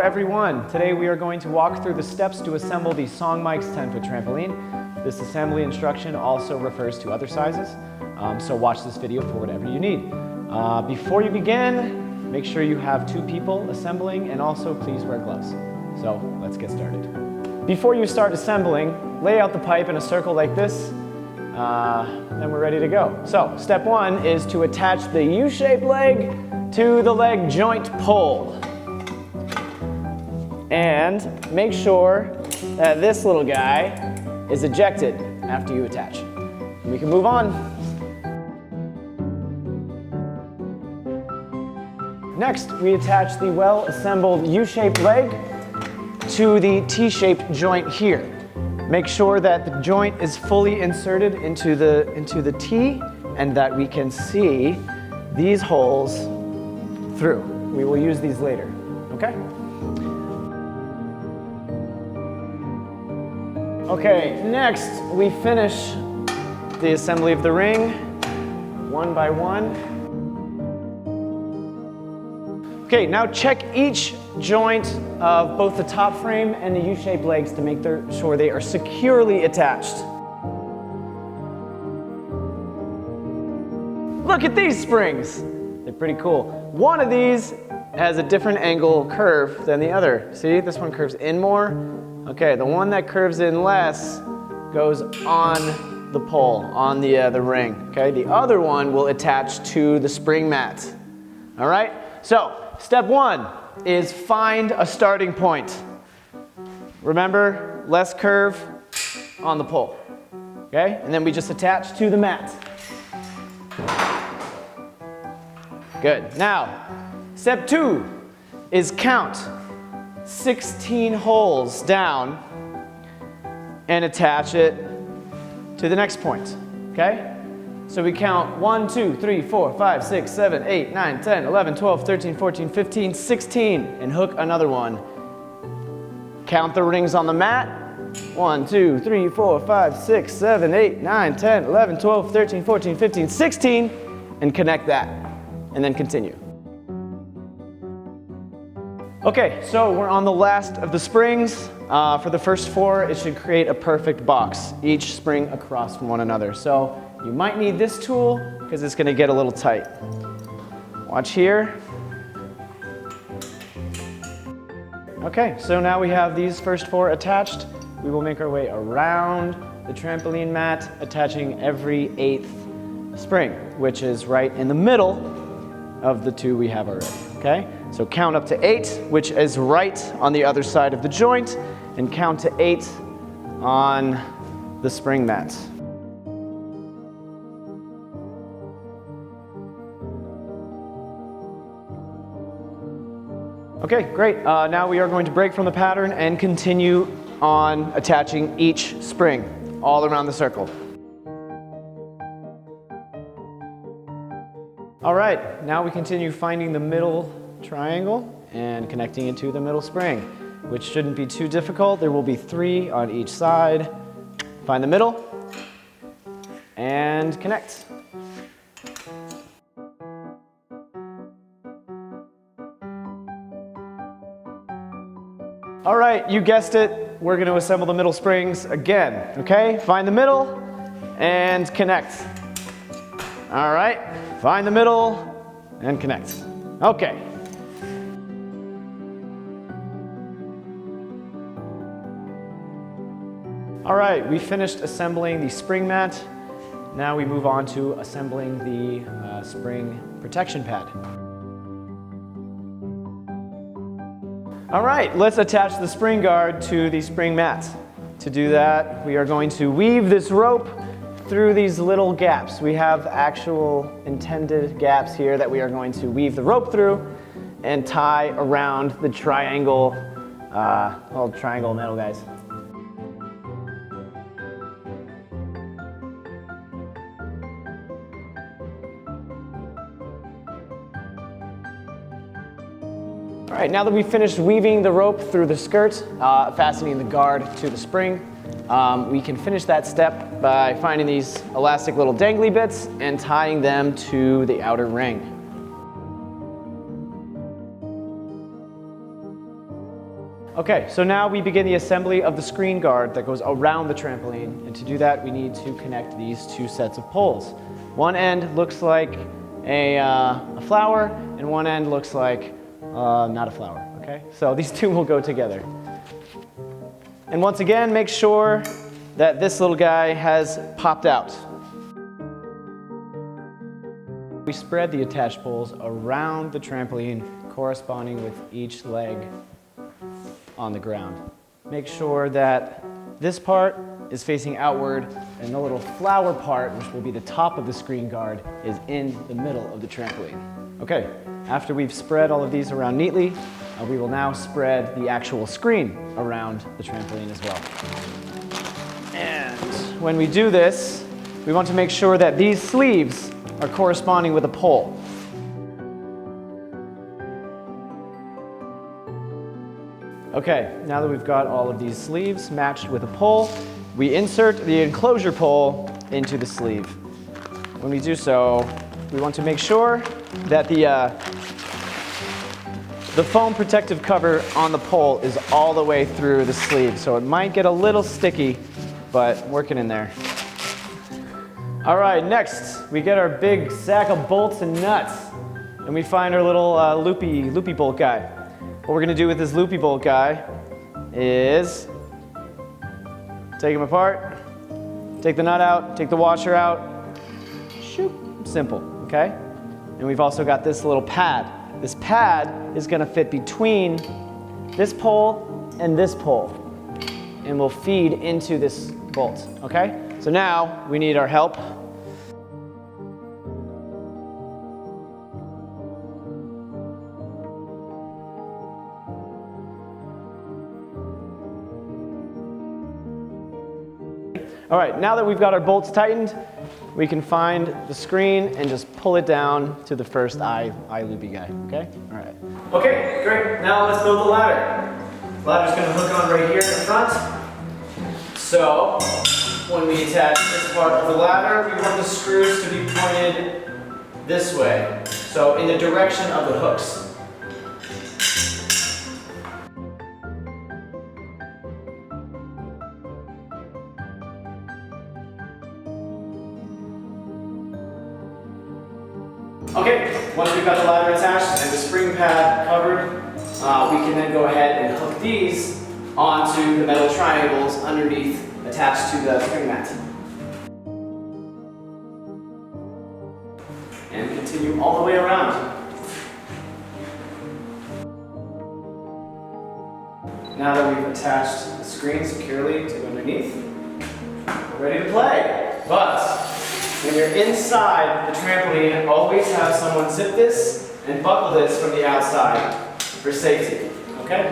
everyone. Today we are going to walk through the steps to assemble the SONGMICS 10-foot trampoline. This assembly instruction also refers to other sizes, so watch this video for whatever you need. Before you begin, make sure you have 2 people assembling, and also please wear gloves. So let's get started. Before you start assembling, lay out the pipe in a circle like this, then we're ready to go. So step 1 is to attach the U-shaped leg to the leg joint pole. And make sure that this little guy is ejected after you attach. And we can move on. Next, we attach the well-assembled U-shaped leg to the T-shaped joint here. Make sure that the joint is fully inserted into the T and that we can see these holes through. We will use these later, okay? Okay, next we finish the assembly of the ring, one by one. Okay, now check each joint of both the top frame and the U-shaped legs to make sure they are securely attached. Look at these springs. They're pretty cool. One of these has a different angle curve than the other. See, this one curves in more. Okay, the one that curves in less goes on the pole, on the ring. Okay, the other one will attach to the spring mat. All right, so step 1 is find a starting point. Remember, less curve on the pole. Okay, and then we just attach to the mat. Good. Now, step 2 is count 16 holes down and attach it to the next point, okay? So we count 1, 2, 3, 4, 5, 6, 7, 8, 9, 10, 11, 12, 13, 14, 15, 16, and hook another one. Count the rings on the mat. 1, 2, 3, 4, 5, 6, 7, 8, 9, 10, 11, 12, 13, 14, 15, 16, and connect that, and then continue. Okay, so we're on the last of the springs. For the first 4, it should create a perfect box, each spring across from one another. So you might need this tool because it's going to get a little tight. Watch here. Okay, so now we have these first 4 attached. We will make our way around the trampoline mat, attaching every 8th spring, which is right in the middle of the 2 we have already, okay? So count up to 8, which is right on the other side of the joint, and count to 8 on the spring mat. Okay, great. Now we are going to break from the pattern and continue on attaching each spring all around the circle. All right, now we continue finding the middle triangle and connecting it to the middle spring, which shouldn't be too difficult. There will be 3 on each side. Find the middle and connect. All right, you guessed it. We're going to assemble the middle springs again, okay? Find the middle and connect. All right, find the middle and connect. Okay. All right, we finished assembling the spring mat. Now we move on to assembling the spring protection pad. All right, let's attach the spring guard to the spring mat. To do that, we are going to weave this rope through these little gaps. We have actual intended gaps here that we are going to weave the rope through and tie around the triangle, little triangle metal guys. All right, now that we've finished weaving the rope through the skirt, fastening the guard to the spring, we can finish that step by finding these elastic little dangly bits and tying them to the outer ring. Okay, so now we begin the assembly of the screen guard that goes around the trampoline. And to do that, we need to connect these two sets of poles. One end looks like a flower, and one end looks like not a flower, okay? So these two will go together. And once again, make sure that this little guy has popped out. We spread the attached poles around the trampoline, corresponding with each leg on the ground. Make sure that this part is facing outward and the little flower part, which will be the top of the screen guard, is in the middle of the trampoline. Okay, after we've spread all of these around neatly, we will now spread the actual screen around the trampoline as well. And when we do this, we want to make sure that these sleeves are corresponding with a pole. Okay, now that we've got all of these sleeves matched with a pole, we insert the enclosure pole into the sleeve. When we do so, we want to make sure that the foam protective cover on the pole is all the way through the sleeve. So it might get a little sticky, but working in there. All right, next we get our big sack of bolts and nuts, and we find our little loopy bolt guy. What we're gonna do with this loopy bolt guy is take him apart, take the nut out, take the washer out, shoop, simple, okay? And we've also got this little pad. This pad is gonna fit between this pole and this pole, and will feed into this bolt, okay? So now we need our help. All right, now that we've got our bolts tightened, we can find the screen and just pull it down to the first eye loopy guy, okay? All right. Okay, great. Now let's build the ladder. The ladder's gonna hook on right here in the front. So when we attach this part of the ladder, we want the screws to be pointed this way. So in the direction of the hooks. Okay, once we've got the ladder attached and the spring pad covered, we can then go ahead and hook these onto the metal triangles underneath, attached to the spring mat. And continue all the way around. Now that we've attached the screen securely to underneath, we're ready to play. But when you're inside the trampoline, always have someone zip this and buckle this from the outside for safety, okay?